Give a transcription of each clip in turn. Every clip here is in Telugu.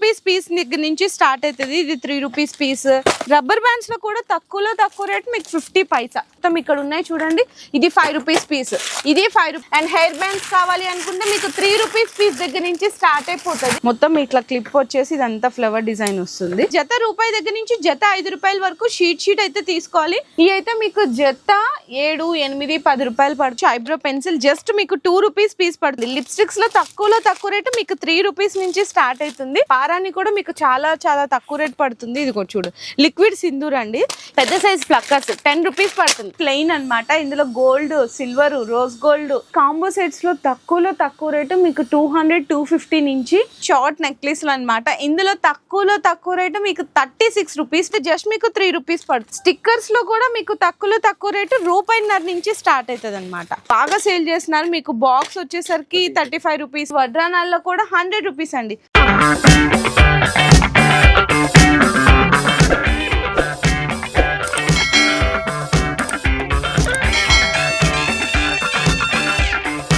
రూపీస్ పీస్ దగ్గర నుంచి స్టార్ట్ అవుతుంది. ఇది 3 రూపీస్ పీస్. రబ్బర్ బ్యాండ్స్ లో కూడా తక్కువలో తక్కువ రేట్ మీకు 50 పైసా. మొత్తం ఇక్కడ ఉన్నాయి చూడండి. ఇది 5 రూపీస్ పీస్, ఇది 5 రూపీస్. అండ్ హెయిర్ బ్యాండ్స్ కావాలి అనుకుంటే మీకు 3 రూపీస్ పీస్ దగ్గర నుంచి స్టార్ట్ అయిపోతుంది. మొత్తం ఇట్లా క్లిప్ వచ్చేసి ఇదంతా ఫ్లవర్ డిజైన్ వస్తుంది. జత రూపాయి దగ్గర నుంచి జత 5 రూపాయల వరకు షీట్ అయితే తీసుకోవాలి. ఇవి అయితే మీకు జత 7, 8, 10 రూపాయలు పడుతుంది. ఐబ్రో పెన్సిల్ జస్ట్ మీకు 2 రూపీస్ పీస్ పడుతుంది. లిప్స్టిక్స్ లో తక్కువలో తక్కువ రేటు మీకు 3 రూపీస్ నుంచి స్టార్ట్ అవుతుంది. పారాని కూడా మీకు చాలా చాలా తక్కువ రేట్ పడుతుంది. ఇది చూడు, లిక్విడ్ సింధూర్ అండి, పెద్ద సైజ్ ఫ్లక్కర్స్ 10 రూపీస్ పడుతుంది. ప్లెయిన్ అన్నమాట. ఇందులో gold, silver, rose gold combo sets లో తక్కువలో తక్కువ రేటు మీకు 200, 250 నుంచి షార్ట్ నెక్లెస్లు అన్నమాట. ఇందులో తక్కువలో తక్కువ రేటు మీకు 36 రూపీస్, జస్ట్ మీకు 3 రూపీస్ పడుతుంది. స్టిక్కర్స్ లో కూడా మీకు తక్కువలో తక్కువ రేటు రూపాయిన్నర నుంచి స్టార్ట్ అవుతుంది అనమాట. బాగా సేల్ చేస్తున్నారు. మీకు బాక్స్ వచ్చేసరికి 35 రూపీస్. వడ్రానాల్లో కూడా 100 రూపీస్ అండి.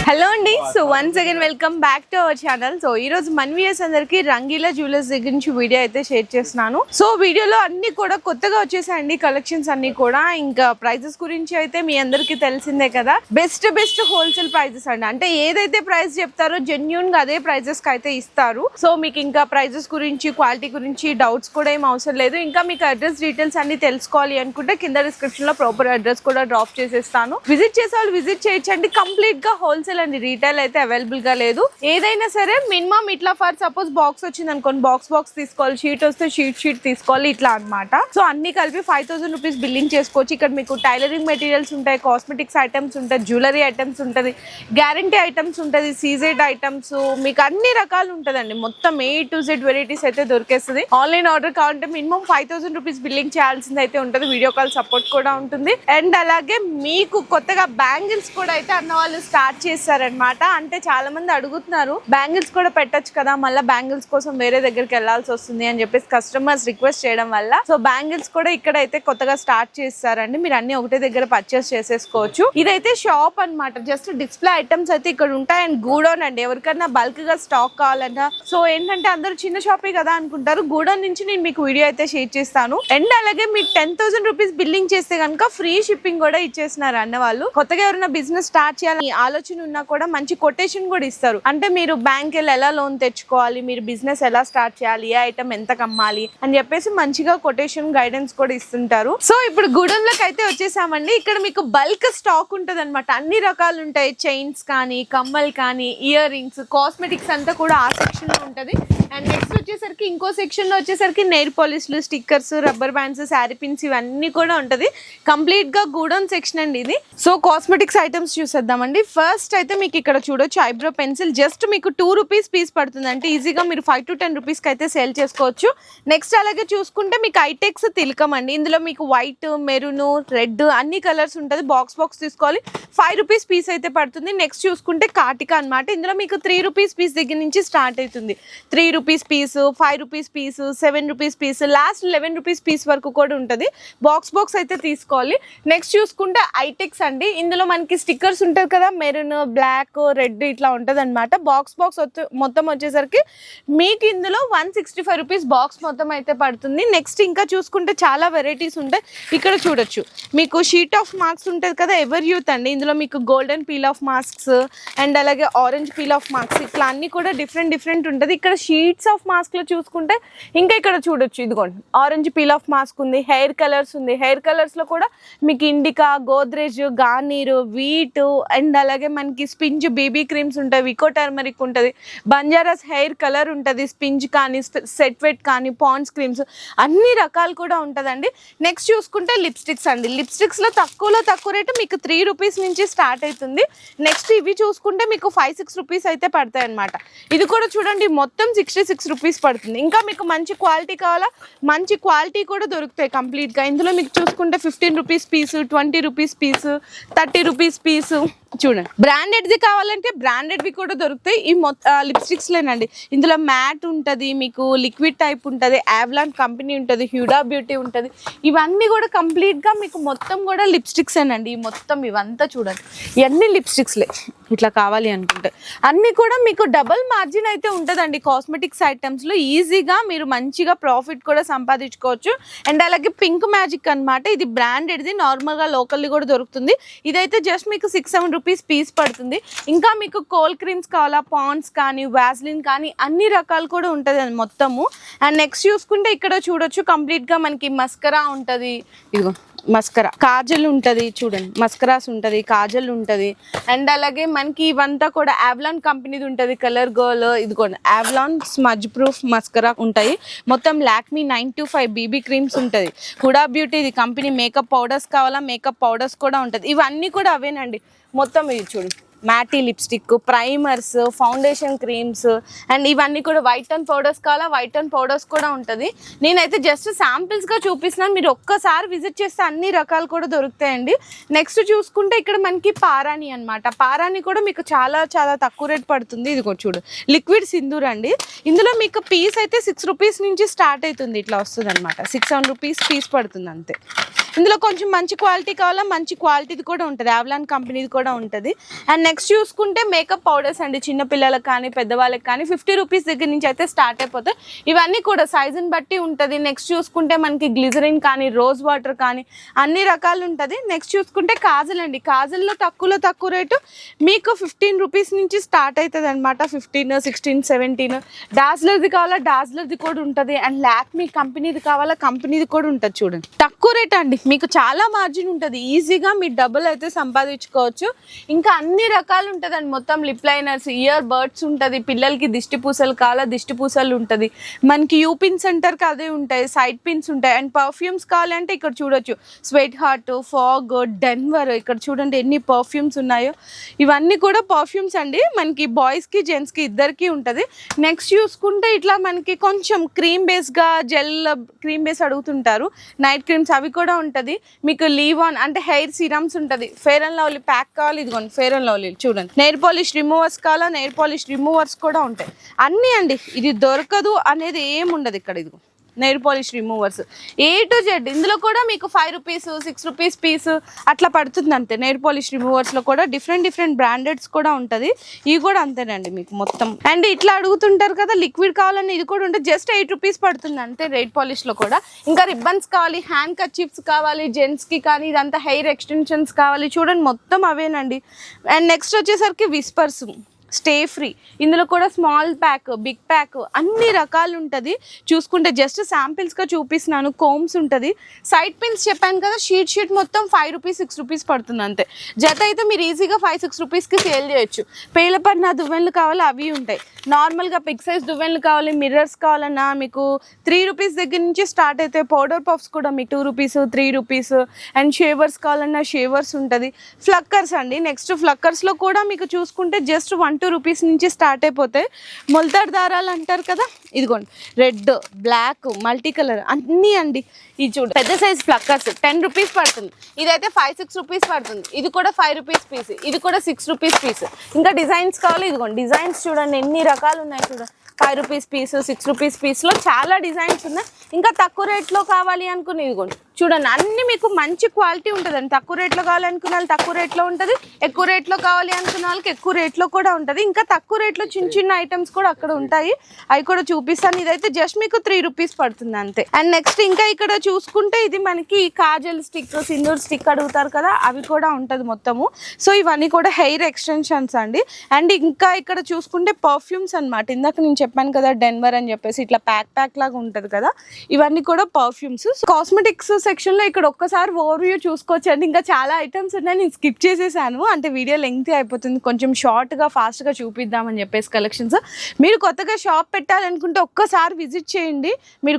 హలో అండి, so once again welcome back to our channel. So ఈ రోజు మన వ్యూయర్స్ అందరికి రంగీలా జ్యువెలర్స్ దగ్గర నుంచి వీడియో అయితే షేర్ చేస్తున్నాను. సో వీడియోలో అన్ని కూడా కొత్తగా వచ్చేసాయండి కలెక్షన్స్ అన్ని కూడా. ఇంకా ప్రైజెస్ గురించి అయితే మీ అందరికి తెలిసిందే కదా, బెస్ట్ హోల్సేల్ ప్రైజెస్ అండి. అంటే ఏదైతే ప్రైస్ చెప్తారో జెన్యూన్ గా అదే ప్రైజెస్ కి అయితే ఇస్తారు. సో మీకు ఇంకా ప్రైజెస్ గురించి, క్వాలిటీ గురించి డౌట్స్ కూడా ఏం అవసరం లేదు. ఇంకా మీకు అడ్రస్ డీటెయిల్స్ అన్ని తెలుసుకోవాలి అనుకుంటే కింద డిస్క్రిప్షన్ లో ప్రాపర్ అడ్రస్ కూడా డ్రాప్ చేసేస్తాను. విజిట్ చేసే వాళ్ళు విజిట్ చేయొచ్చండి. కంప్లీట్ గా హోల్సేల్ అండి, రీటైల్ అయితే అవైలబుల్ గా లేదు. ఏదైనా సరే మినిమం ఇట్లా ఫర్ సపోజ్ బాక్స్ వచ్చింది అనుకోండి, బాక్స్ తీసుకోవాలి, షీట్ వస్తే షీట్ తీసుకోవాలి, ఇట్లా అన్నమాట. సో అన్ని కలిపి 5000 రూపీస్ బిల్లింగ్ చేసుకోవచ్చు. ఇక్కడ మీకు టైలరింగ్ మెటీరియల్స్ ఉంటాయి, కాస్మెటిక్స్ ఐటమ్స్ ఉంటాయి, జ్యువెలరీ ఐటమ్స్ ఉంటుంది, గ్యారంటీ ఐటమ్స్ ఉంటుంది, సీజెడ్ ఐటమ్స్, మీకు అన్ని రకాలు ఉంటుందండి. మొత్తం A to Z వెరైటీస్ అయితే దొరికేస్తుంది. ఆన్లైన్ ఆర్డర్ కావాలంటే మినిమం 5000 రూపీస్ బిల్లింగ్ చేయాల్సింది అయితే ఉంటుంది. వీడియో కాల్ సపోర్ట్ కూడా ఉంటుంది. అండ్ అలాగే మీకు కొత్తగా బ్యాంగిల్స్ కూడా అయితే అన్న వాళ్ళు స్టార్ట్ చేశారనమాట. అంటే చాలా మంది అడుగుతున్నారు బ్యాంగిల్స్ కూడా పెట్టచ్చు కదా, మళ్ళీ బ్యాంగిల్స్ కోసం వేరే దగ్గరికి వెళ్లాల్సి వస్తుంది అని చెప్పేసి కస్టమర్స్ రిక్వెస్ట్ చేయడం వల్ల సో బ్యాంగిల్స్ కూడా ఇక్కడ అయితే కొత్తగా స్టార్ట్ చేస్తారండి. మీరు అన్ని ఒకటే దగ్గర పర్చేస్ చేసేసుకోవచ్చు. ఇదైతే షాప్ అన్నమాట, జస్ట్ డిస్ప్లే ఐటమ్స్ అయితే ఇక్కడ ఉంటాయి. అండ్ గూడౌన్ అండి, ఎవరికైనా బల్క్ గా స్టాక్ కావాలన్నా సో ఏంటంటే అందరూ చిన్న షాపే కదా అనుకుంటారు. గూడౌన్ నుంచి నేను మీకు వీడియో అయితే షేర్ చేస్తాను. అండ్ అలాగే మీరు 10,000 రూపీస్ బిల్లింగ్ చేస్తే కనుక ఫ్రీ షిప్పింగ్ కూడా ఇచ్చేస్తున్నారు అన్న వాళ్ళు. కొత్తగా ఎవరైనా బిజినెస్ స్టార్ట్ చేయాలని ఆలోచన ఉన్నా కూడా మంచి కొటేషన్ కూడా ఇస్తారు. అంటే మీరు బ్యాంక్ వెళ్ళి ఎలా లోన్ తెచ్చుకోవాలి, మీరు బిజినెస్ ఎలా స్టార్ట్ చేయాలి, ఏ ఐటమ్ ఎంత కమ్మాలి అని చెప్పేసి మంచిగా కొటేషన్ గైడెన్స్ కూడా ఇస్తుంటారు. సో ఇప్పుడు గూడెం లోకి అయితే వచ్చేసామండి. ఇక్కడ మీకు బల్క్ స్టాక్ ఉంటది అనమాట. అన్ని రకాలు ఉంటాయి, చైన్స్ కానీ, కమ్మలు కానీ, ఇయర్ రింగ్స్, కాస్మెటిక్స్ అంతా కూడా ఆ సెక్షన్ లో ఉంటది. అండ్ నెక్స్ట్ వచ్చేసరికి ఇంకో సెక్షన్ లో వచ్చేసరికి నెయిల్ పాలిష్లు, stickers, rubber bands, sari pins ఇవన్నీ కూడా ఉంటది. కంప్లీట్ గా గూడెం సెక్షన్ అండి ఇది. సో కాస్మెటిక్స్ ఐటమ్స్ చూసేద్దామండి. ఫస్ట్ అయితే మీకు ఇక్కడ చూడొచ్చు ఐబ్రో పెన్సిల్ జస్ట్ మీకు 2 రూపీస్ పీస్ పడుతుంది. అంటే ఈజీగా మీరు 5 to 10 రూపీస్ కి అయితే సేల్ చేసుకోవచ్చు. నెక్స్ట్ అలాగే చూసుకుంటే మీకు ఐటెక్స్ తిలకం అండి. ఇందులో మీకు వైట్, మెరూన్, రెడ్ అన్ని కలర్స్ ఉంటుంది. బాక్స్ తీసుకోవాలి, 5 రూపీస్ పీస్ అయితే పడుతుంది. నెక్స్ట్ చూసుకుంటే కాటిక అనమాట. ఇందులో మీకు 3 రూపీస్ పీస్ దగ్గర నుంచి స్టార్ట్ అవుతుంది. 3 rupees piece, 5 rupees piece, 7 rupees piece, last 11 rupees piece వరకు కూడా ఉంటుంది. బాక్స్ అయితే తీసుకోవాలి. నెక్స్ట్ చూసుకుంటే ఐటెక్స్ అండి. ఇందులో మనకి స్టిక్కర్స్ ఉంటుంది కదా, మెరూన్, బ్లాక్, రెడ్ ఇట్లా ఉంటుంది అనమాట. బాక్స్ మొత్తం వచ్చేసరికి మీకు ఇందులో 165 రూపీస్ బాక్స్ మొత్తం అయితే పడుతుంది. నెక్స్ట్ ఇంకా చూసుకుంటే చాలా వెరైటీస్ ఉంటాయి. ఇక్కడ చూడొచ్చు మీకు షీట్ ఆఫ్ మాస్క్స్ ఉంటుంది కదా, ఎవర్ యూత్ అండి. ఇందులో మీకు golden peel off masks and అలాగే ఆరెంజ్ పీల్ ఆఫ్ మాస్క్స్ ఇట్లా అన్ని కూడా డిఫరెంట్ ఉంటుంది. ఇక్కడ షీట్స్ ఆఫ్ మాస్క్ లో చూసుకుంటే ఇంకా ఇక్కడ చూడొచ్చు, ఇదిగోండి ఆరెంజ్ పీల్ ఆఫ్ మాస్క్ ఉంది, హెయిర్ కలర్స్ ఉంది. హెయిర్ కలర్స్ లో కూడా మీకు ఇండికా, గోద్రేజ్, గార్నీర్, వీట్ అండ్ అలాగే మనకి స్పింజ్ బేబీ క్రీమ్స్ ఉంటాయి, వికో టర్మరిక్ ఉంటుంది, బంజారాస్ హెయిర్ కలర్ ఉంటుంది, స్పింజ్ కానీ, సెట్ వెట్ కానీ, పాండ్స్ క్రీమ్స్ అన్ని రకాలు కూడా ఉంటుందండి. నెక్స్ట్ చూసుకుంటే లిప్స్టిక్స్ అండి. లిప్స్టిక్స్ లో తక్కువ రేటు మీకు 3 రూపీస్ నుంచి స్టార్ట్ అవుతుంది. నెక్స్ట్ ఇవి చూసుకుంటే మీకు 5-6 రూపీస్ అయితే పడతాయి అనమాట. ఇది కూడా చూడండి మొత్తం 66 రూపీస్ పడుతుంది. ఇంకా మీకు మంచి క్వాలిటీ కావాలా, మంచి క్వాలిటీ కూడా దొరుకుతాయి కంప్లీట్ గా. ఇందులో మీకు చూసుకుంటే 15 రూపీస్ పీసు, 20 రూపీస్ పీసు, 30 రూపీస్ పీసు, చూడండి బ్రాండెడ్ది కావాలంటే బ్రాండెడ్వి కూడా దొరుకుతాయి. ఈ లిప్స్టిక్స్ లేనండి. ఇందులో మ్యాట్ ఉంటుంది, మీకు లిక్విడ్ టైప్ ఉంటుంది, యావ్లాన్ కంపెనీ ఉంటుంది, హ్యూడా బ్యూటీ ఉంటుంది. ఇవన్నీ కూడా కంప్లీట్గా మీకు మొత్తం కూడా లిప్స్టిక్స్ ఏనండి. ఈ మొత్తం ఇవంతా చూడండి, ఇవన్నీ లిప్స్టిక్స్లే. ఇట్లా కావాలి అనుకుంటే అన్నీ కూడా మీకు డబల్ మార్జిన్ అయితే ఉంటుందండి. కాస్మెటిక్స్ ఐటమ్స్లో ఈజీగా మీరు మంచిగా ప్రాఫిట్ కూడా సంపాదించుకోవచ్చు. అండ్ అలాగే పింక్ మ్యాజిక్ అనమాట, ఇది బ్రాండెడ్ది, నార్మల్గా లోకల్ది కూడా దొరుకుతుంది. ఇదైతే జస్ట్ మీకు 6-7 రూపీస్ పీస్ పడుతుంది. ఇంకా మీకు కోల్ క్రీమ్స్ కావాలా, పాండ్స్ కానీ వ్యాజ్లిన్ కానీ అన్ని రకాలు కూడా ఉంటుంది అది మొత్తము. అండ్ నెక్స్ట్ చూసుకుంటే ఇక్కడ చూడొచ్చు కంప్లీట్గా మనకి మస్కరా ఉంటుంది. ఇదిగో మస్కరా, కాజల్ ఉంటుంది చూడండి, మస్కరాస్ ఉంటుంది, కాజల్ ఉంటుంది. అండ్ అలాగే మనకి ఇవంతా కూడా యావ్లాన్ కంపెనీది ఉంటుంది, కలర్ గర్ల్, ఇదిగోండి యావ్లాన్ స్మజ్ ప్రూఫ్ మస్కరా ఉంటాయి. మొత్తం లాక్మీ 925 బీబీ క్రీమ్స్ ఉంటుంది. హుడా బ్యూటీ ఇది కంపెనీ. మేకప్ పౌడర్స్ కావాలా, మేకప్ పౌడర్స్ కూడా ఉంటుంది. ఇవన్నీ కూడా అవేనండి మొత్తం. ఇది చూడండి matte lipstick, primers, foundation creams, and ఇవన్నీ కూడా వైట్ టోన్ పౌడర్స్ కావాలా, వైట్ టోన్ పౌడర్స్ కూడా ఉంటుంది. నేనైతే జస్ట్ శాంపిల్స్గా చూపిస్తున్నాను, మీరు ఒక్కసారి విజిట్ చేస్తే అన్ని రకాలు కూడా దొరుకుతాయండి. నెక్స్ట్ చూసుకుంటే ఇక్కడ మనకి పారాని అనమాట. పారాని కూడా మీకు చాలా చాలా తక్కువ రేట్ పడుతుంది. ఇది కూడా చూడు లిక్విడ్ సింధూర్ అండి. ఇందులో మీకు పీస్ అయితే 6 రూపీస్ నుంచి స్టార్ట్ అవుతుంది. ఇట్లా వస్తుంది అనమాట, 6-7 రూపీస్ పీస్ పడుతుంది అంతే. ఇందులో కొంచెం మంచి క్వాలిటీ కావాలా, మంచి క్వాలిటీది కూడా ఉంటుంది, యావ్లాన్ కంపెనీది కూడా ఉంటుంది. అండ్ నెక్స్ట్ చూసుకుంటే మేకప్ పౌడర్స్ అండి, చిన్నపిల్లలకు కానీ పెద్దవాళ్ళకి కానీ 50 రూపీస్ దగ్గర నుంచి అయితే స్టార్ట్ అయిపోతాయి. ఇవన్నీ కూడా సైజుని బట్టి ఉంటుంది. నెక్స్ట్ చూసుకుంటే మనకి గ్లిజరిన్ కానీ రోజ్ వాటర్ కానీ అన్ని రకాలు ఉంటుంది. నెక్స్ట్ చూసుకుంటే కాజల్ అండి, కాజల్లో తక్కువ రేటు మీకు 15 రూపీస్ నుంచి స్టార్ట్ అవుతుంది అనమాట. 15, 16, 17. డాజ్లర్ది కావాలా, డాజ్లర్ది కూడా ఉంటుంది. అండ్ లాక్మీ కంపెనీది కావాలా, కంపెనీది కూడా ఉంటుంది. చూడండి తక్కువ రేట్ అండి, మీకు చాలా మార్జిన్ ఉంటుంది. ఈజీగా మీరు డబ్బులు అయితే సంపాదించుకోవచ్చు. ఇంకా అన్ని రకాలు ఉంటుందండి మొత్తం. లిప్ లైనర్స్, ఇయర్ బర్డ్స్ ఉంటుంది, పిల్లలకి దిష్టి పూసలు కావాలా, దిష్టి పూసలు ఉంటుంది. మనకి యూ పిన్స్ సెంటర్కి అదే ఉంటాయి, సైడ్ పిన్స్ ఉంటాయి. అండ్ పర్ఫ్యూమ్స్ కావాలంటే ఇక్కడ చూడొచ్చు, స్వెట్ హార్ట్, ఫాగ్, డెన్వర్. ఇక్కడ చూడండి ఎన్ని పర్ఫ్యూమ్స్ ఉన్నాయో. ఇవన్నీ కూడా పర్ఫ్యూమ్స్ అండి, మనకి బాయ్స్కి జెంట్స్కి ఇద్దరికి ఉంటుంది. నెక్స్ట్ చూసుకుంటే ఇట్లా మనకి కొంచెం క్రీమ్ బేస్గా జెల్ క్రీమ్ బేస్ అడుగుతుంటారు, నైట్ క్రీమ్స్ అవి కూడా ఉంటుంది. మీకు లీవ్ ఆన్ అంటే హెయిర్ సిరమ్స్ ఉంటుంది. ఫెయిర్ అండ్ లవ్లీ ప్యాక్ కావాలి, ఇదిగోండి ఫెయిర్ అండ్ లవ్లీ చూడండి. నెయిల్ పాలిష్ రిమూవర్స్ కావాలా, నెయిల్ పాలిష్ రిమూవర్స్ కూడా ఉంటాయి. అన్నీ అండి, ఇది దొరకదు అనేది ఏముండదు ఇక్కడ. ఇదిగో nail polish removers A to Z. ఇందులో కూడా మీకు 5 రూపీస్ 6 రూపీస్ పీస్ అట్లా పడుతుంది అంతే. నెయిల్ పాలిష్ రిమూవర్స్లో కూడా డిఫరెంట్ బ్రాండెడ్స్ కూడా ఉంటుంది. ఇవి కూడా అంతేనండి మీకు మొత్తం. అండ్ ఇట్లా అడుగుతుంటారు కదా లిక్విడ్ కావాలని, ఇది కూడా ఉంటుంది. జస్ట్ 8 రూపీస్ పడుతుంది అంతే నెయిల్ పాలిష్లో కూడా. ఇంకా రిబ్బన్స్ కావాలి, హ్యాండ్ కర్చీఫ్స్ కావాలి జెంట్స్కి కానీ, ఇదంతా హెయిర్ ఎక్స్టెన్షన్స్ కావాలి. చూడండి మొత్తం అవేనండి. అండ్ నెక్స్ట్ వచ్చేసరికి విస్పర్స్, స్టే ఫ్రీ. ఇందులో కూడా స్మాల్ ప్యాక్, బిగ్ ప్యాక్ అన్ని రకాలు ఉంటుంది. చూసుకుంటే జస్ట్ శాంపిల్స్గా చూపిస్తున్నాను. కోమ్స్ ఉంటుంది, సైడ్ పిన్స్ చెప్పాను కదా, షీట్ మొత్తం 5 రూపీస్ 6 రూపీస్ పడుతుంది అంతే. జత అయితే మీరు ఈజీగా 5-6 రూపీస్కి సేల్ చేయొచ్చు. పేలపడిన దువ్వెనలు కావాలి అవి ఉంటాయి. నార్మల్గా బిగ్ సైజ్ దువ్వెనలు కావాలి, మిర్రర్స్ కావాలన్నా మీకు 3 రూపీస్ దగ్గర నుంచి స్టార్ట్ అవుతాయి. పౌడర్ పఫ్స్ కూడా మీకు 2 రూపీస్ 3 రూపీస్. అండ్ షేవర్స్ కావాలన్నా షేవర్స్ ఉంటుంది. ఫ్లక్కర్స్ అండి, నెక్స్ట్ ఫ్లక్కర్స్లో కూడా మీకు చూసుకుంటే జస్ట్ 1-2 రూపీస్ నుంచి స్టార్ట్ అయిపోతాయి. మొలతాడు దారాలు అంటారు కదా, ఇదిగోండి రెడ్, బ్లాక్, మల్టీ కలర్ అన్నీ అండి. ఇది చూడు పెద్ద సైజ్ ఫ్లక్కర్స్ 10 రూపీస్ పడుతుంది. ఇదైతే 5-6 రూపీస్ పడుతుంది. ఇది కూడా 5 రూపీస్ పీస్, ఇది కూడా 6 రూపీస్ పీస్. ఇంకా డిజైన్స్ కావాలి, ఇదిగోండి డిజైన్స్ చూడండి ఎన్ని రకాలు ఉన్నాయి. చూడండి 5 రూపీస్ పీస్, 6 రూపీస్ పీస్లో చాలా డిజైన్స్ ఉన్నాయి. ఇంకా తక్కువ రేట్లో కావాలి అనుకుని ఇదిగోండి చూడండి అన్ని మీకు మంచి క్వాలిటీ ఉంటుందండి. తక్కువ రేట్లో కావాలనుకున్న వాళ్ళు తక్కువ రేట్లో ఉంటుంది, ఎక్కువ రేట్లో కావాలి అనుకున్న వాళ్ళకి ఎక్కువ రేట్లో కూడా ఉంటుంది. ఇంకా తక్కువ రేట్లో చిన్న ఐటమ్స్ కూడా అక్కడ ఉంటాయి, అవి కూడా చూపిస్తాను. ఇదైతే జస్ట్ మీకు 3 రూపీస్ పడుతుంది అంతే. అండ్ నెక్స్ట్ ఇంకా ఇక్కడ చూసుకుంటే ఇది మనకి కాజల్ స్టిక్, సింధూర్ స్టిక్ అడుగుతారు కదా, అవి కూడా ఉంటుంది మొత్తము. సో ఇవన్నీ కూడా హెయిర్ ఎక్స్టెన్షన్స్ అండి. అండ్ ఇంకా ఇక్కడ చూసుకుంటే పర్ఫ్యూమ్స్ అనమాట. ఇందాక నేను చెప్పాను కదా డెన్వర్ అని చెప్పేసి ఇట్లా ప్యాక్ లాగా ఉంటుంది కదా, ఇవన్నీ కూడా పర్ఫ్యూమ్స్. కాస్మెటిక్స్ సెక్షన్లో ఇక్కడ ఒక్కసారి ఓవర్వ్యూ చూసుకోవచ్చు అండి. ఇంకా చాలా ఐటమ్స్ ఉన్నాయి, నేను స్కిప్ చేసేసాను అంటే వీడియో లెంగ్తీ అయిపోతుంది. కొంచెం షార్ట్గా ఫాస్ట్గా చూపిద్దామని చెప్పేసి కలెక్షన్స్. మీరు కొత్తగా షాప్ పెట్టాలనుకుంటే ఒక్కసారి విజిట్ చేయండి. మీరు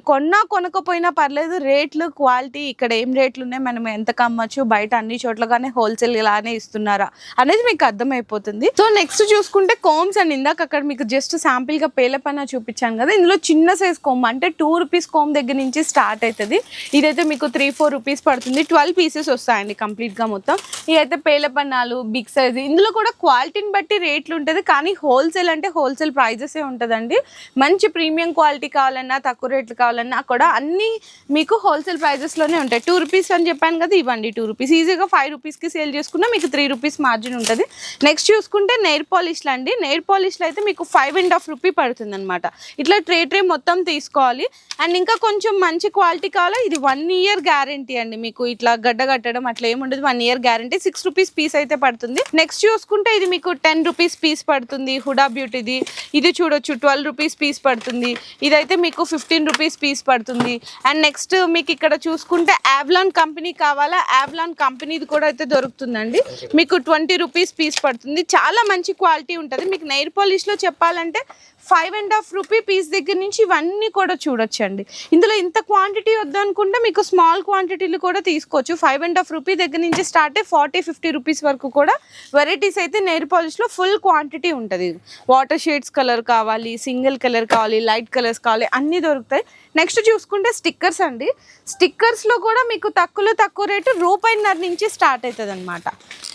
కొనకపోయినా పర్లేదు, రేట్లు క్వాలిటీ ఇక్కడ ఏం రేట్లు ఉన్నాయి, మనం ఎంతకు అమ్మచ్చు, బయట అన్ని చోట్లగానే హోల్సేల్ ఇలానే ఇస్తున్నారా అనేది మీకు అర్థమైపోతుంది. సో నెక్స్ట్ చూసుకుంటే కోమ్స్ అండి. ఇందాక అక్కడ మీకు జస్ట్ శాంపిల్గా పేలపైన చూపించాను కదా, ఇందులో చిన్న సైజ్ కోమ్ అంటే 2 రూపీస్ కోమ్ దగ్గర నుంచి స్టార్ట్ అవుతుంది. ఇదైతే మీకు 3-4 రూపీస్ పడుతుంది. 12 పీసెస్ వస్తాయండి కంప్లీట్గా మొత్తం. ఇవైతే పేలపన్నాలు బిగ్ సైజ్. ఇందులో కూడా క్వాలిటీని బట్టి రేట్లు ఉంటుంది, కానీ హోల్సేల్ అంటే హోల్సేల్ ప్రైజెసే ఉంటుందండి. మంచి ప్రీమియం క్వాలిటీ కావాలన్నా తక్కువ రేట్లు కావాలన్నా కూడా అన్నీ మీకు హోల్సేల్ ప్రైజెస్లోనే ఉంటాయి. 2 రూపీస్ అని చెప్పాను కదా, ఇవ్వండి 2 రూపీస్. ఈజీగా 5 రూపీస్కి సేల్ చేసుకున్నా మీకు 3 రూపీస్ మార్జిన్ ఉంటుంది. నెక్స్ట్ చూసుకుంటే నెయిల్ పాలిష్లు అండి. నెయిల్ పాలిష్లు అయితే మీకు 5.5 రూపీ పడుతుంది అనమాట. ఇట్లా ట్రే మొత్తం తీసుకోవాలి. అండ్ ఇంకా కొంచెం మంచి క్వాలిటీ కావాలా, ఇది 1 ఇయర్ గ్యారంటీ అండి. మీకు ఇట్లా గడ్డ కట్టడం అట్లా ఏముండదు, 1 ఇయర్ గ్యారంటీ. 6 రూపీస్ పీస్ అయితే పడుతుంది. నెక్స్ట్ చూసుకుంటే ఇది మీకు 10 రూపీస్ పీస్ పడుతుంది. హుడా బ్యూటీది ఇది చూడొచ్చు, 12 రూపీస్ పీస్ పడుతుంది. ఇదైతే మీకు 15 రూపీస్ పీస్ పడుతుంది. అండ్ నెక్స్ట్ మీకు ఇక్కడ చూసుకుంటే ఆవ్లాన్ కంపెనీ కావాలా, ఆవ్లాన్ కంపెనీది కూడా అయితే దొరుకుతుందండి. మీకు 20 రూపీస్ పీస్ పడుతుంది. చాలా మంచి క్వాలిటీ ఉంటుంది. మీకు నెయిల్ పాలిష్లో చెప్పాలంటే 5.5 రూపీ పీస్ దగ్గర నుంచి ఇవన్నీ కూడా చూడొచ్చండి. ఇందులో ఇంత క్వాంటిటీ వద్దనుకుంటే మీకు స్మాల్ క్వాంటిటీలు కూడా తీసుకోవచ్చు. 5.5 రూపీ దగ్గర నుంచి స్టార్ట్ అయ్యి 40-50 రూపీస్ వరకు కూడా వెరైటీస్ అయితే నెయిల్ పాలిష్లో ఫుల్ క్వాంటిటీ ఉంటుంది. వాటర్ షేడ్స్ కలర్ కావాలి, సింగిల్ కలర్ కావాలి, లైట్ కలర్స్ కావాలి, అన్నీ దొరుకుతాయి. నెక్స్ట్ చూసుకుంటే స్టిక్కర్స్ అండి. స్టిక్కర్స్లో కూడా మీకు తక్కువ రేటు ₹1.5 నుంచి స్టార్ట్ అవుతుంది అనమాట.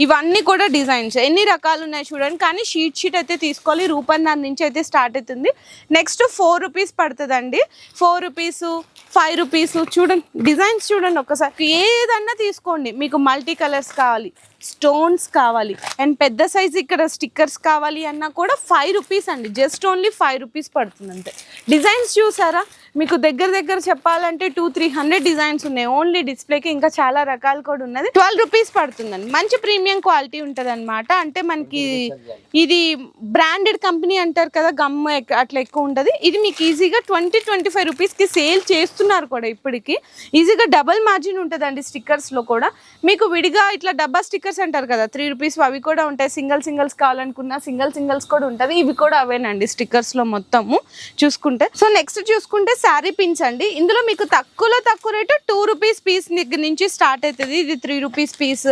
ఇవన్నీ కూడా డిజైన్స్ ఎన్ని రకాలు ఉన్నాయి చూడండి, కానీ షీట్ అయితే తీసుకోవాలి. ₹1.5 నుంచి అయితే స్టార్ట్ అవుతుంది. నెక్స్ట్ 4 రూపీస్ పడుతుందండి. 4 రూపీస్, 5 రూపీస్. చూడండి డిజైన్స్ చూడండి ఒక్కసారి. ఏదన్నా తీసుకోండి, మీకు మల్టీ కలర్స్ కావాలి, స్టోన్స్ కావాలి, అండ్ పెద్ద సైజు ఇక్కడ స్టిక్కర్స్ కావాలి అన్నా కూడా 5 రూపీస్ అండి. జస్ట్ ఓన్లీ 5 రూపీస్ పడుతుంది అంతే. డిజైన్స్ చూసారా, మీకు దగ్గర చెప్పాలంటే 200-300 డిజైన్స్ ఉన్నాయి ఓన్లీ డిస్ప్లేకి. ఇంకా చాలా రకాలు కూడా ఉన్నది. 12 రూపీస్ పడుతుందండి. మంచి ప్రీమియం క్వాలిటీ ఉంటుంది అనమాట. అంటే మనకి ఇది బ్రాండెడ్ కంపెనీ అంటారు కదా, గమ్ అట్లా ఎక్కువ ఉంటుంది. ఇది మీకు ఈజీగా 20-25 రూపీస్కి సేల్ చేస్తున్నారు కూడా ఇప్పటికి. ఈజీగా డబల్ మార్జిన్ ఉంటుందండి స్టిక్కర్స్లో కూడా. మీకు విడిగా ఇట్లా డబ్బా స్టిక్కర్స్ అంటారు కదా 3 రూపీస్, అవి కూడా ఉంటాయి. సింగిల్స్ కావాలనుకున్నా సింగిల్స్ కూడా ఉంటుంది. ఇవి కూడా అవేనండి స్టిక్కర్స్లో మొత్తము చూసుకుంటే. సో నెక్స్ట్ చూసుకుంటే శారీ పిన్స్ అండి. ఇందులో మీకు తక్కువ రేటు 2 రూపీస్ పీస్ దగ్గర నుంచి స్టార్ట్ అవుతుంది. ఇది 3 రూపీస్ పీస్.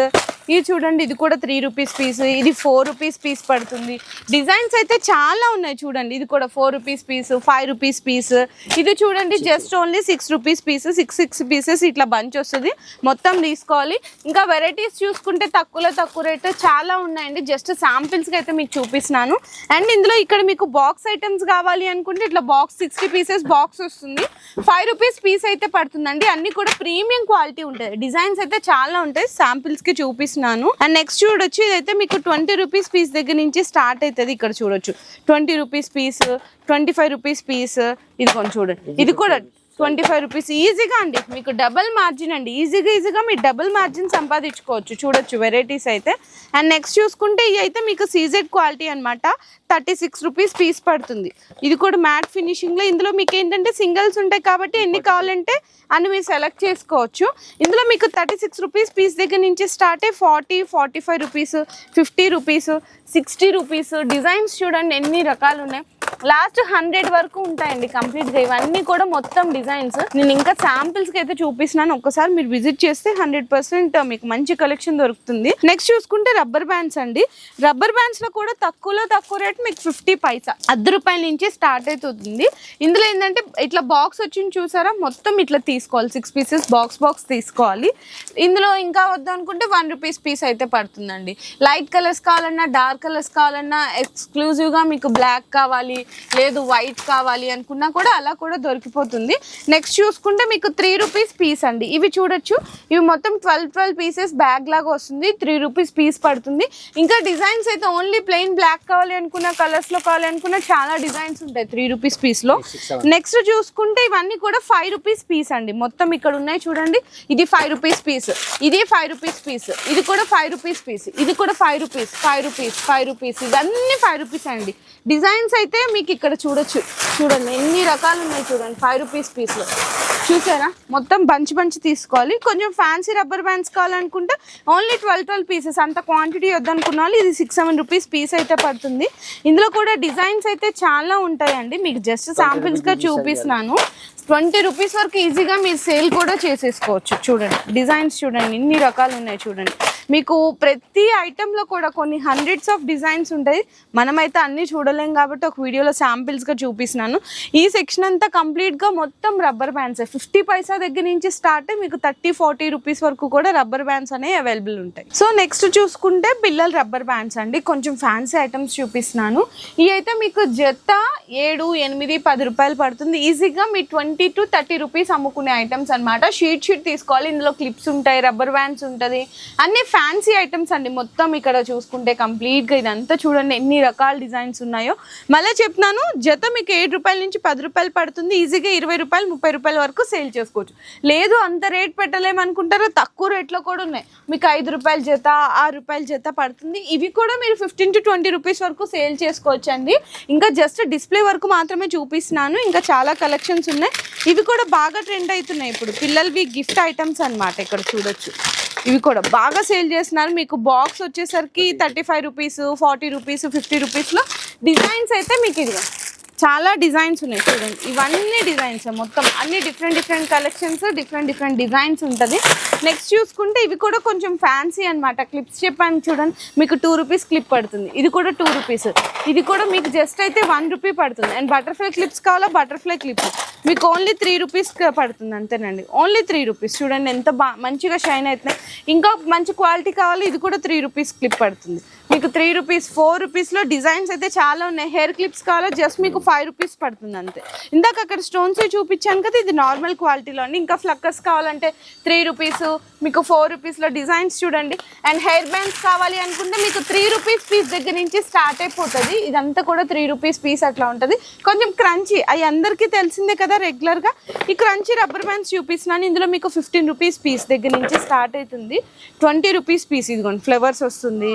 ఇది చూడండి, ఇది కూడా 3 రూపీస్ పీస్. ఇది 4 రూపీస్ పీస్ పడుతుంది. డిజైన్స్ అయితే చాలా ఉన్నాయి చూడండి. ఇది కూడా 4 రూపీస్ పీస్, 5 రూపీస్ పీస్. ఇది చూడండి just only 6 rupees piece. 6 pieces ఇట్లా బంచ్ వస్తుంది. మొత్తం తీసుకోవాలి. ఇంకా వెరైటీస్ చూసుకుంటే తక్కువ రేటు చాలా ఉన్నాయండి. జస్ట్ శాంపిల్స్కి అయితే మీకు చూపిస్తున్నాను. అండ్ ఇందులో ఇక్కడ మీకు బాక్స్ ఐటమ్స్ కావాలి అనుకుంటే ఇట్లా బాక్స్ 60 పీసెస్ బాక్స్ వస్తుంది. 5 రూపీస్ పీస్ అయితే పడుతుందండి. అన్ని కూడా ప్రీమియం క్వాలిటీ ఉంటాయి. డిజైన్స్ అయితే చాలా ఉంటాయి. శాంపిల్స్కి చూపిస్తున్నాను. అండ్ నెక్స్ట్ చూడొచ్చు, ఇదైతే మీకు 20 రూపీస్ పీస్ దగ్గర నుంచి స్టార్ట్ అవుతుంది. ఇక్కడ చూడొచ్చు 20 రూపీస్ పీస్, 25 రూపీస్ పీస్. ఇది కొంచెం చూడండి, ఇది కూడా 25 రూపీస్. ఈజీగా అండి మీకు డబల్ మార్జిన్ అండి. ఈజీగా మీరు డబుల్ మార్జిన్ సంపాదించుకోవచ్చు. చూడొచ్చు వెరైటీస్ అయితే. అండ్ నెక్స్ట్ చూసుకుంటే ఇవి అయితే మీకు సీజెడ్ క్వాలిటీ అనమాట. 36 రూపీస్ పీస్ పడుతుంది. ఇది కూడా మ్యాట్ ఫినిషింగ్లో. ఇందులో మీకు ఏంటంటే సింగిల్స్ ఉంటాయి కాబట్టి ఎన్ని కావాలంటే అని మీరు సెలెక్ట్ చేసుకోవచ్చు. ఇందులో మీకు 36 రూపీస్ పీస్ దగ్గర నుంచి స్టార్ట్ అయ్యి 40-45 రూపీస్, 50 రూపీస్, 60 రూపీస్. డిజైన్స్ చూడండి ఎన్ని రకాలు ఉన్నాయి. లాస్ట్ 100 వరకు ఉంటాయండి కంప్లీట్గా. ఇవన్నీ కూడా మొత్తం డిజైన్స్. నేను ఇంకా శాంపిల్స్కి అయితే చూపిస్తున్నాను. ఒక్కసారి మీరు విజిట్ చేస్తే 100% మీకు మంచి కలెక్షన్ దొరుకుతుంది. నెక్స్ట్ చూసుకుంటే రబ్బర్ బ్యాండ్స్ అండి. రబ్బర్ బ్యాండ్స్లో కూడా తక్కువ రేట్ మీకు 50 పైసా, ₹10 నుంచి స్టార్ట్ అవుతుంది. ఇందులో ఏంటంటే ఇట్లా బాక్స్ వచ్చింది చూసారా, మొత్తం ఇట్లా తీసుకోవాలి. 6 పీసెస్ బాక్స్ తీసుకోవాలి. ఇందులో ఇంకా వద్దనుకుంటే 1 రూపీస్ పీస్ అయితే పడుతుందండి. లైట్ కలర్స్ కావాలన్నా, డార్క్ కలర్స్ కావాలన్నా, ఎక్స్క్లూజివ్గా మీకు బ్లాక్ కావాలి, లేదు వైట్ కావాలి అనుకున్నా కూడా అలా కూడా దొరికిపోతుంది. నెక్స్ట్ చూసుకుంటే మీకు 3 రూపీస్ పీస్ అండి. ఇవి చూడొచ్చు, ఇవి మొత్తం 12 పీసెస్ బ్యాగ్ లాగా వస్తుంది. 3 రూపీస్ పీస్ పడుతుంది. ఇంకా డిజైన్స్ అయితే ఓన్లీ ప్లెయిన్ బ్లాక్ కావాలి అనుకున్నా, కలర్స్ లో కావాలి అనుకున్నా చాలా డిజైన్స్ ఉంటాయి 3 రూపీస్ పీస్ లో. నెక్స్ట్ చూసుకుంటే ఇవన్నీ కూడా 5 రూపీస్ పీస్ అండి. మొత్తం ఇక్కడ ఉన్నాయి చూడండి. ఇది 5 రూపీస్ పీస్, ఇది 5 రూపీస్ పీస్, ఇది కూడా 5 రూపీస్ పీస్, ఇది కూడా 5 రూపీస్, 5 రూపీస్, 5 రూపీస్. ఇవన్నీ 5 రూపీస్ అండి. డిజైన్స్ అయితే మీకు ఇక్కడ చూడొచ్చు, చూడండి ఎన్ని రకాలు ఉన్నాయి చూడండి 5 రూపీస్ పీస్ లో. చూసారా, మొత్తం బంచ్ తీసుకోవాలి. కొంచెం ఫ్యాన్సీ రబ్బర్ బ్యాండ్స్ కావాలనుకుంటే ఓన్లీ 12 పీసెస్. అంత క్వాంటిటీ వద్దనుకున్న వాళ్ళు ఇది 6-7 రూపీస్ పీస్ అయితే పడుతుంది. ఇందులో కూడా డిజైన్స్ అయితే చాలా ఉంటాయండి. మీకు జస్ట్ శాంపిల్స్ గా చూపిస్తున్నాను. 20 రూపీస్ వరకు ఈజీగా మీరు సేల్ కూడా చేసేసుకోవచ్చు. చూడండి డిజైన్స్ చూడండి ఎన్ని రకాలు ఉన్నాయి చూడండి. మీకు ప్రతి ఐటెంలో కూడా కొన్ని హండ్రెడ్స్ ఆఫ్ డిజైన్స్ ఉంటాయి. మనమైతే అన్నీ చూడలేం కాబట్టి ఒక వీడియోలో శాంపిల్స్గా చూపిస్తున్నాను. ఈ సెక్షన్ అంతా కంప్లీట్గా మొత్తం రబ్బర్ బ్యాండ్స్ 50 పైసా దగ్గర నుంచి స్టార్ట్ మీకు 30-40 రూపీస్ వరకు కూడా రబ్బర్ బ్యాండ్స్ అనేవి అవైలబుల్ ఉంటాయి. సో నెక్స్ట్ చూసుకుంటే పిల్లల రబ్బర్ బ్యాండ్స్ అండి. కొంచెం ఫ్యాన్సీ ఐటమ్స్ చూపిస్తున్నాను. ఇవి అయితే మీకు జత 7, 8, 10 రూపాయలు పడుతుంది. ఈజీగా మీ 20 to 30 రూపీస్ అమ్ముకునే ఐటమ్స్ అనమాట. షీట్ తీసుకోవాలి. ఇందులో క్లిప్స్ ఉంటాయి, రబ్బర్ బ్యాండ్స్ ఉంటుంది, అన్ని ఫ్యాన్సీ ఐటమ్స్ అండి. మొత్తం ఇక్కడ చూసుకుంటే కంప్లీట్గా ఇదంతా చూడండి ఎన్ని రకాల డిజైన్స్ ఉన్నాయో. మళ్ళీ చెప్తున్నాను, జత మీకు 7 రూపాయల నుంచి 10 రూపాయలు పడుతుంది. ఈజీగా 20 రూపాయలు 30 రూపాయల వరకు సేల్ చేసుకోవచ్చు. లేదు అంత రేట్ పెట్టలేమనుకుంటారో తక్కువ రేట్లో కూడా ఉన్నాయి. మీకు 5 రూపాయల జత 6 రూపాయల జత పడుతుంది. ఇవి కూడా మీరు 15 to 20 రూపీస్ వరకు సేల్ చేసుకోవచ్చు అండి. ఇంకా జస్ట్ డిస్ప్లే వరకు మాత్రమే చూపిస్తున్నాను. ఇంకా చాలా కలెక్షన్స్ ఉన్నాయి. ఇవి కూడా బాగా ట్రెండ్ అవుతున్నాయి ఇప్పుడు. పిల్లలవి గిఫ్ట్ ఐటమ్స్ అన్నమాట. ఇక్కడ చూడొచ్చు ఇవి కూడా బాగా సేల్ చేస్తున్నారు. మీకు బాక్స్ వచ్చేసరికి 35 రూపీస్, 40 రూపీస్, 50 రూపీస్లో డిజైన్స్ అయితే మీకు ఇదిగా చాలా డిజైన్స్ ఉన్నాయి చూడండి. ఇవన్నీ డిజైన్స్ మొత్తం అన్ని డిఫరెంట్ కలెక్షన్స్, డిఫరెంట్ డిజైన్స్ ఉంటుంది. నెక్స్ట్ చూసుకుంటే ఇవి కూడా కొంచెం ఫ్యాన్సీ అనమాట. క్లిప్స్ చెప్పాను చూడండి, మీకు 2 రూపీస్ క్లిప్ పడుతుంది. ఇది కూడా 2 రూపీస్. ఇది కూడా మీకు జస్ట్ అయితే 1 రూపీ పడుతుంది. అండ్ బటర్ఫ్లై క్లిప్స్ కావాలా, బటర్ఫ్లై క్లిప్స్ మీకు ఓన్లీ 3 రూపీస్ పడుతుంది అంతేనండి. Only 3 rupees. చూడండి ఎంత మంచిగా షైన్ అవుతున్నాయి. ఇంకా మంచి క్వాలిటీ కావాలి, ఇది కూడా 3 రూపీస్ క్లిప్ పడుతుంది. మీకు 3 రూపీస్, 4 రూపీస్లో డిజైన్స్ అయితే చాలా ఉన్నాయి. హెయిర్ క్లిప్స్ కావాలా, జస్ట్ మీకు 5 రూపీస్ పడుతుంది అంతే. ఇందాక అక్కడ స్టోన్స్ చూపించాను కదా, ఇది నార్మల్ క్వాలిటీలో అండి. ఇంకా ఫ్లక్కర్స్ కావాలంటే 3 రూపీస్, మీకు 4 రూపీస్లో డిజైన్స్ చూడండి. అండ్ హెయిర్ బ్యాండ్స్ కావాలి అనుకుంటే మీకు 3 రూపీస్ పీస్ దగ్గర నుంచి స్టార్ట్ అయిపోతుంది. ఇదంతా కూడా 3 రూపీస్ పీస్ అట్లా ఉంటుంది. కొంచెం క్రంచీ, అవి అందరికీ తెలిసిందే కదా రెగ్యులర్గా. ఈ క్రంచీ రబ్బర్ బ్యాండ్స్ చూపిస్తున్నాను. ఇందులో మీకు 15 రూపీస్ పీస్ దగ్గర నుంచి స్టార్ట్ అవుతుంది. 20 రూపీస్ పీస్ ఇదిగోండి ఫ్లవర్స్ వస్తుంది.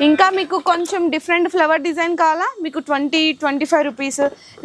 ఇంకా మీకు కొంచెం డిఫరెంట్ ఫ్లవర్ డిజైన్ కావాలా, మీకు 20-25 రూపీస్.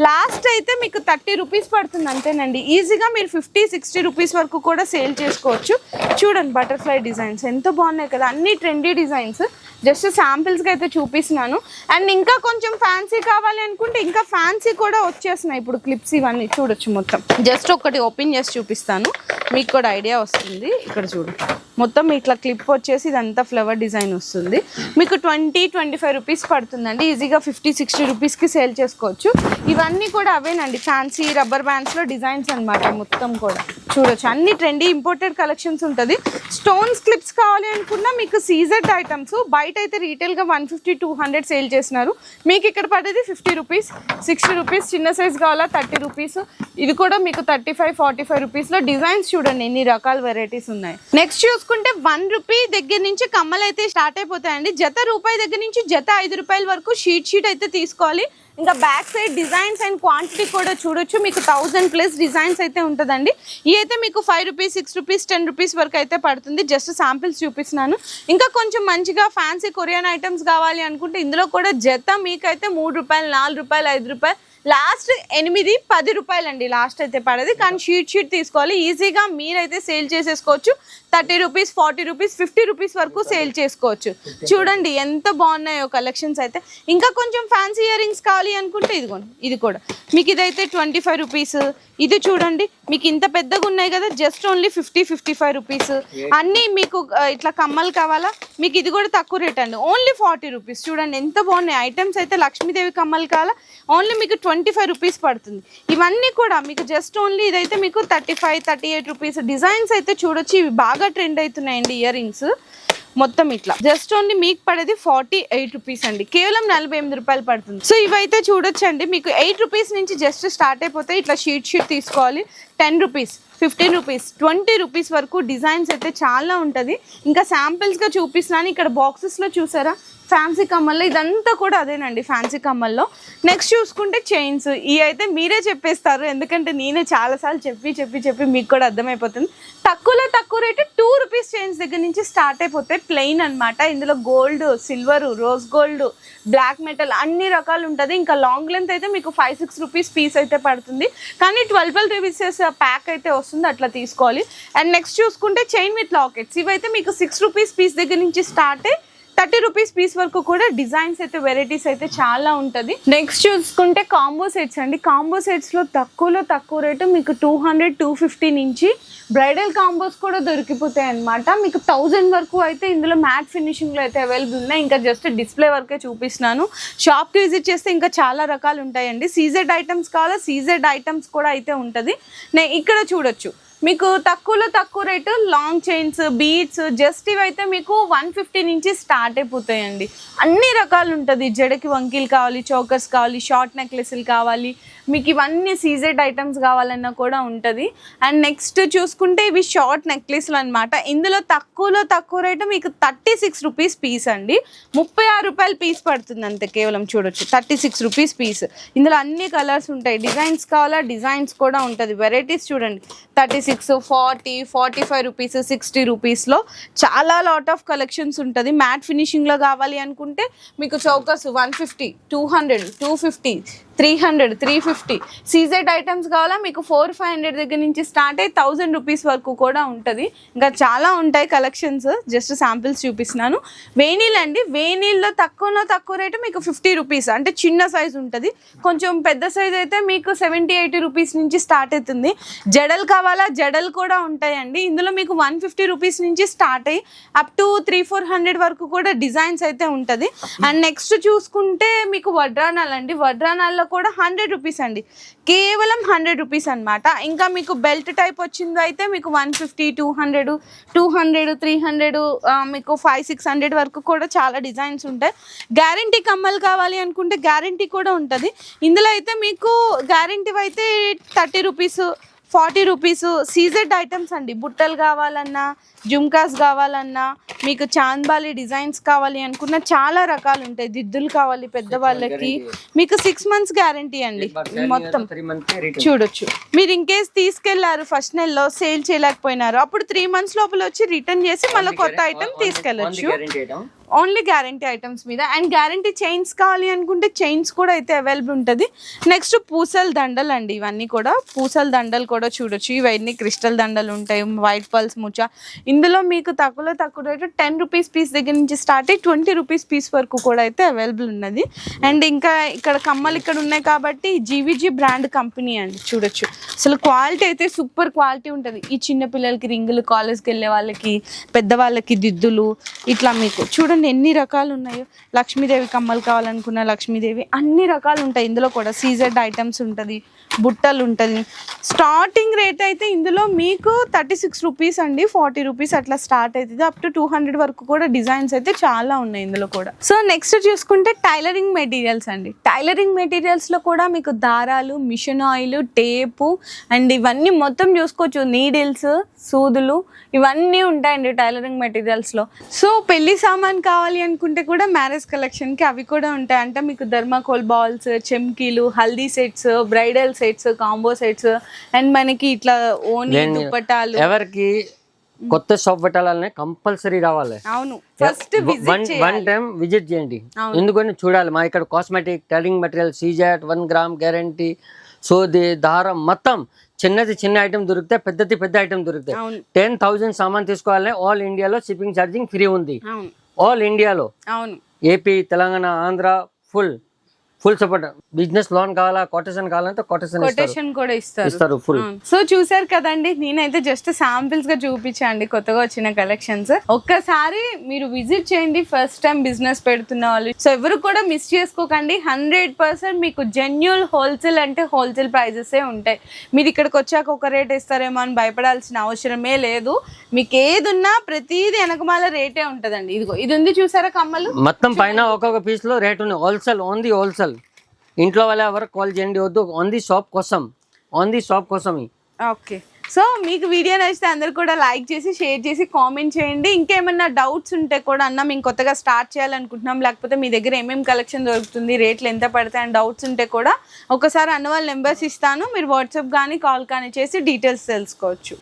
లాస్ట్ అయితే మీకు 30 రూపీస్ పడుతుంది అంతేనండి. ఈజీగా మీరు 50-60 రూపీస్ వరకు కూడా సేల్ చేసుకోవచ్చు. చూడండి బటర్ఫ్లై డిజైన్స్ ఎంత బాగున్నాయి కదా, అన్ని ట్రెండీ డిజైన్స్. జస్ట్ శాంపిల్స్గా అయితే చూపిస్తున్నాను. అండ్ ఇంకా కొంచెం ఫ్యాన్సీ కావాలి అనుకుంటే ఇంకా ఫ్యాన్సీ కూడా వచ్చేస్తున్నాయి ఇప్పుడు క్లిప్స్. ఇవన్నీ చూడొచ్చు. మొత్తం జస్ట్ ఒకటి ఓపెన్ చేసి చూపిస్తాను, మీకు కూడా ఐడియా వస్తుంది. ఇక్కడ చూడు మొత్తం ఇట్లా క్లిప్ వచ్చేసి ఇదంతా ఫ్లవర్ డిజైన్ వస్తుంది. మీకు 20-25 రూపీస్ పడుతుందండి. ఈజీగా 50-60 రూపీస్కి సేల్ చేసుకోవచ్చు. ఇవన్నీ కూడా అవేనండి ఫ్యాన్సీ రబ్బర్ బ్యాండ్స్లో డిజైన్స్ అనమాట. మొత్తం కూడా చూడొచ్చు అన్ని ట్రెండీ ఇంపోర్టెడ్ కలెక్షన్స్ ఉంటుంది. స్టోన్స్ క్లిప్స్ కావాలి అనుకున్నా మీకు సీజెడ్ ఐటమ్స్ బయట అయితే రీటైల్గా 150-200 సేల్ చేస్తున్నారు. మీకు ఇక్కడ పడేది 50 రూపీస్, 60 రూపీస్. చిన్న సైజ్ కావాలా 30 రూపీస్. ఇది కూడా మీకు 35-45 రూపీస్లో డిజైన్స్ చూడండి ఎన్ని రకాల వెరైటీస్ ఉన్నాయి. నెక్స్ట్ చూసుకుంటే 1 రూపీ దగ్గర నుంచి కమ్మలు అయితే స్టార్ట్ అయిపోతాయండి. జత రూపాయి దగ్గర నుంచి జత 5 రూపాయల వరకు షీట్ అయితే తీసుకోవాలి. ఇంకా back side designs and quantity కూడా చూడొచ్చు. మీకు 1000+ డిజైన్స్ అయితే ఉంటుందండి. ఇవి అయితే మీకు 5 రూపీస్, 6 రూపీస్, 10 రూపీస్ వరకు అయితే పడుతుంది. జస్ట్ శాంపిల్స్ చూపిస్తున్నాను. ఇంకా కొంచెం మంచిగా ఫ్యాన్సీ కొరియన్ ఐటమ్స్ కావాలి అనుకుంటే ఇందులో కూడా జత మీకైతే 3 రూపాయలు, 4 రూపాయలు, 5 రూపాయలు, లాస్ట్ 8-10 రూపాయలు అండి లాస్ట్ అయితే పడేది. కానీ షీట్ తీసుకోవాలి. ఈజీగా మీరైతే సేల్ చేసేసుకోవచ్చు. 30 రూపీస్, 40 రూపీస్, 50 రూపీస్ వరకు సేల్ చేసుకోవచ్చు. చూడండి ఎంత బాగున్నాయో కలెక్షన్స్ అయితే. ఇంకా కొంచెం ఫ్యాన్సీ ఇయర్ రింగ్స్ కావాలి అనుకుంటే ఇదిగోండి, ఇది కూడా మీకు ఇదైతే 25 రూపీస్. ఇది చూడండి మీకు ఇంత పెద్దగా ఉన్నాయి కదా, జస్ట్ ఓన్లీ 50-55 రూపీస్. అన్నీ మీకు ఇట్లా కమ్మలు కావాలా, మీకు ఇది కూడా తక్కువ రేట్ అండి, ఓన్లీ 40 రూపీస్. చూడండి ఎంత బాగున్నాయి ఐటమ్స్ అయితే. లక్ష్మీదేవి కమ్మలు కావాలా, ఓన్లీ మీకు 25 రూపీస్ పడుతుంది. ఇవన్నీ కూడా మీకు జస్ట్ ఓన్లీ ఇదైతే మీకు 35-38 రూపీస్. డిజైన్స్ అయితే చూడొచ్చు, ఇవి బాగా ట్రెండ్ అవుతున్నాయండి ఇయర్ రింగ్స్. మొత్తం ఇట్లా జస్ట్ ఓన్లీ మీకు పడేది 48 రూపీస్ అండి. కేవలం 48 రూపాయలు పడుతుంది. సో ఇవైతే చూడొచ్చండి మీకు 8 రూపీస్ నుంచి జస్ట్ స్టార్ట్ అయిపోతాయి. ఇట్లా షీట్ తీసుకోవాలి. 10 రూపీస్, 15 రూపీస్, 20 రూపీస్ వరకు డిజైన్స్ అయితే చాలా ఉంటుంది. ఇంకా శాంపిల్స్గా చూపిస్తున్నాను. ఇక్కడ బాక్సెస్లో చూసారా ఫ్యాన్సీ కమ్మల్లో, ఇదంతా కూడా అదేనండి ఫ్యాన్సీ కమ్మల్లో. నెక్స్ట్ చూసుకుంటే చైన్స్. ఇవి అయితే మీరే చెప్పేస్తారు, ఎందుకంటే నేనే చాలాసార్లు చెప్పి మీకు కూడా అర్థమైపోతుంది. తక్కువ రేటు 2 రూపీస్ చైన్స్ దగ్గర నుంచి స్టార్ట్ అయిపోతాయి. ప్లెయిన్ అనమాట. ఇందులో gold, silver, rose gold, black metal అన్ని రకాలు ఉంటుంది. ఇంకా లాంగ్ లెంత్ అయితే మీకు 5-6 రూపీస్ పీస్ అయితే పడుతుంది. కానీ 12 రూపీస్ ప్యాక్ అయితే వస్తుంది, అట్లా తీసుకోవాలి. అండ్ నెక్స్ట్ చూసుకుంటే చైన్ విత్ లాకెట్స్. ఇవైతే మీకు 6 రూపీస్ పీస్ దగ్గర నుంచి స్టార్ట్ అయ్యి 30 రూపీస్ పీస్ వరకు కూడా డిజైన్స్ అయితే వెరైటీస్ అయితే చాలా ఉంటుంది. నెక్స్ట్ చూసుకుంటే కాంబో సెట్స్ అండి. కాంబో సెట్స్లో తక్కువలో తక్కువ రేటు మీకు 200, 250 నుంచి బ్రైడల్ కాంబోస్ కూడా దొరికిపోతాయి అనమాట. మీకు 1000 వరకు అయితే ఇందులో మ్యాట్ ఫినిషింగ్లో అయితే అవైలబుల్ ఉన్నాయి. ఇంకా జస్ట్ డిస్ప్లే వరకే చూపిస్తున్నాను. షాప్కి విజిట్ చేస్తే ఇంకా చాలా రకాలు ఉంటాయండి. సీజెడ్ ఐటమ్స్ కావాలా, సీజెడ్ ఐటమ్స్ కూడా అయితే ఉంటుంది. ఇక్కడ చూడొచ్చు మీకు తక్కువలో తక్కువ rate long chains, beads, just ఇవైతే మీకు 150 నుంచి స్టార్ట్ అయిపోతాయండి. అన్ని రకాలు ఉంటుంది. జడకి వంకీలు కావాలి, చోకర్స్ కావాలి, షార్ట్ నెక్లెస్లు కావాలి, మీకు ఇవన్నీ సీజెడ్ ఐటమ్స్ కావాలన్నా కూడా ఉంటుంది. అండ్ నెక్స్ట్ చూసుకుంటే ఇవి షార్ట్ నెక్లెస్లు అనమాట. ఇందులో తక్కువలో తక్కువ రేటు మీకు 36 రూపీస్ పీస్ అండి. 36 రూపాయలు పీస్ పడుతుంది అంతే కేవలం. చూడొచ్చు 36 రూపీస్ పీస్. ఇందులో అన్ని కలర్స్ ఉంటాయి. డిజైన్స్ కావాలా, డిజైన్స్ కూడా ఉంటుంది. వెరైటీస్ చూడండి 36, 40, 45 రూపీస్, 60 రూపీస్లో చాలా లాట్ ఆఫ్ కలెక్షన్స్ ఉంటుంది. మ్యాట్ ఫినిషింగ్లో కావాలి అనుకుంటే మీకు చౌకర్స్ 150, 200, 250, 300, 350. సీజెడ్ ఐటమ్స్ కావాలా మీకు 400-500 దగ్గర నుంచి స్టార్ట్ అయ్యి 1000 రూపీస్ వరకు కూడా ఉంటుంది. ఇంకా చాలా ఉంటాయి కలెక్షన్స్. జస్ట్ శాంపిల్స్ చూపిస్తున్నాను. వేనీల్ అండి. వేనీల్లో తక్కువలో తక్కువ రేటు మీకు 50 రూపీస్, అంటే చిన్న సైజ్ ఉంటుంది. కొంచెం పెద్ద సైజ్ అయితే మీకు 70-80 రూపీస్ నుంచి స్టార్ట్ అవుతుంది. జడలు కావాలా, జడలు కూడా ఉంటాయండి. ఇందులో మీకు 150 రూపీస్ నుంచి స్టార్ట్ అయ్యి అప్ టు 300-400 వరకు కూడా డిజైన్స్ అయితే ఉంటుంది. అండ్ నెక్స్ట్ చూసుకుంటే మీకు వడ్రానాలు అండి. వడ్రానాల్లో కూడా 100 రూపీస్ అండి, కేవలం 100 రూపీస్ అనమాట. ఇంకా మీకు బెల్ట్ టైప్ వచ్చిందో అయితే మీకు 150, 200, 300, మీకు 500-600 వరకు కూడా చాలా డిజైన్స్ ఉంటాయి. గ్యారంటీ కమ్మలు కావాలి అనుకుంటే గ్యారంటీ కూడా ఉంటుంది. ఇందులో అయితే మీకు గ్యారంటీ అయితే 30 రూపీస్, 40 రూపీస్. సీజెడ్ ఐటమ్స్ అండి. బుట్టలు కావాలన్నా, జుమ్కాస్ కావాలన్నా, మీకు చాంద్బాలి డిజైన్స్ కావాలి అనుకున్న చాలా రకాలు ఉంటాయి. దిద్దులు కావాలి పెద్దవాళ్ళకి మీకు 6 months గ్యారంటీ అండి. మొత్తం చూడొచ్చు. మీరు ఇంకేస్ తీసుకెళ్లారు ఫస్ట్ నెలలో సేల్ చేయలేకపోయినారు, అప్పుడు 3 months లోపల వచ్చి రిటర్న్ చేసి మళ్ళీ కొత్త ఐటమ్ తీసుకెళ్ళచ్చు. ఓన్లీ గ్యారంటీ ఐటమ్స్ మీద. అండ్ గ్యారంటీ చైన్స్ కావాలి అనుకుంటే చైన్స్ కూడా అయితే అవైలబుల్ ఉంటుంది. నెక్స్ట్ పూసల దండలు అండి. ఇవన్నీ కూడా పూసల దండలు కూడా చూడొచ్చు. ఇవన్నీ క్రిస్టల్ దండలు ఉంటాయి, వైట్ పల్స్ ముచ్చ. ఇందులో మీకు తక్కువలో తక్కువ రేటు 10 రూపీస్ పీస్ దగ్గర నుంచి స్టార్ట్ అయ్యి 20 రూపీస్ పీస్ వరకు కూడా అయితే అవైలబుల్ ఉన్నది. అండ్ ఇంకా ఇక్కడ కమ్మలు ఇక్కడ ఉన్నాయి కాబట్టి జీవీజీ బ్రాండ్ కంపెనీ అండి. చూడొచ్చు అసలు క్వాలిటీ అయితే సూపర్ క్వాలిటీ ఉంటుంది. ఈ చిన్న పిల్లలకి రింగులు, కాలేజ్కి వెళ్ళే వాళ్ళకి, పెద్దవాళ్ళకి దిద్దులు, ఇట్లా మీకు చూడండి ఎన్ని రకాలు ఉన్నాయో. లక్ష్మీదేవి కమ్మలు కావాలనుకున్న లక్ష్మీదేవి, అన్ని రకాలు ఉంటాయి. ఇందులో కూడా సీజెడ్ ఐటమ్స్ ఉంటుంది, బుట్టలు ఉంటుంది. స్టార్టింగ్ రేట్ అయితే ఇందులో మీకు 36 రూపీస్ అండి, 40 రూపీస్ అట్లా స్టార్ట్ అవుతుంది. అప్ టు 200 వరకు కూడా డిజైన్స్ అయితే చాలా ఉన్నాయి ఇందులో కూడా. సో నెక్స్ట్ చూసుకుంటే టైలరింగ్ మెటీరియల్స్ అండి. టైలరింగ్ మెటీరియల్స్లో కూడా మీకు దారాలు, మిషన్ ఆయిల్, టేపు అండ్ ఇవన్నీ మొత్తం చూసుకోవచ్చు. నీడిల్స్, సూదులు ఇవన్నీ ఉంటాయండి టైలరింగ్ మెటీరియల్స్లో. సో పెళ్లి సామాన్ కావాలి అనుకుంటే కూడా మ్యారేజ్ కలెక్షన్కి అవి కూడా ఉంటాయి. అంటే మీకు థర్మాకోల్ బాల్స్, చెమ్కీలు, haldi sets, bridal sets, combo sets and మనకి ఇట్లా ఓనీ దుపట్టాలు. ఎవరికి కొత్త షాప్ పెట్టాలనే కంపల్సరీ రావాలి. అవును, ఫస్ట్ వన్ టైం విజిట్ చేయండి. ఎందుకంటే చూడాలి మా ఇక్కడ cosmetic, tailoring material, సీజెట్, 1 gram guarantee, సోది, దారం మొత్తం చిన్నది చిన్న ఐటమ్ దొరుకుతాయి, పెద్దది పెద్ద ఐటమ్ దొరుకుతాయి. 10,000 సామాన్ తీసుకోవాలి. ఆల్ ఇండియాలో షిప్పింగ్ ఛార్జింగ్ ఫ్రీ ఉంది. ఆల్ ఇండియాలో, AP, Telangana, Andhra full support. Business loan కావాలా, కొటేషన్ కావాలంటే కొటేషన్ కూడా ఇస్తారు ఫుల్. సో చూసారు కదండి, నేనైతే జస్ట్ శాంపిల్స్ గా చూపించండి కొత్తగా వచ్చిన కలెక్షన్స్. ఒక్కసారి మీరు విజిట్ చేయండి ఫస్ట్ టైం బిజినెస్ పెడుతున్న వాళ్ళు. సో ఎవరు కూడా మిస్ చేసుకోకండి. 100% మీకు జెన్యూన్ హోల్సేల్ అంటే హోల్సేల్ ప్రైజెస్ ఉంటాయి. మీరు ఇక్కడికి వచ్చాక ఒక రేట్ ఇస్తారేమో అని భయపడాల్సిన అవసరమే లేదు. మీకు ఏది ఉన్నా ప్రతిదీ వెనకమాల రేటే ఉంటదండి. ఇదిగో ఇది ఉంది చూసారా కమ్మలు, మొత్తం పైన ఒక్కొక్క పీస్ లో రేట్ ఉంది. Wholesale, only wholesale. ఇంట్లో వాళ్ళ ఎవరు కాల్ చేయండి వద్దు, ఆన్ ది షాప్ కోసం. ఓకే. సో మీకు వీడియో నచ్చితే అందరు కూడా లైక్ చేసి, షేర్ చేసి, కామెంట్ చేయండి. ఇంకేమన్నా డౌట్స్ ఉంటే కూడా అన్న మేము కొత్తగా స్టార్ట్ చేయాలనుకుంటున్నాం, లేకపోతే మీ దగ్గర ఏమేమి కలెక్షన్ దొరుకుతుంది, రేట్లు ఎంత పడతాయి అని డౌట్స్ ఉంటే కూడా ఒకసారి అన్న వాళ్ళ నెంబర్స్ ఇస్తాను. మీరు వాట్సాప్ కానీ కాల్ కానీ చేసి డీటెయిల్స్ తెలుసుకోవచ్చు.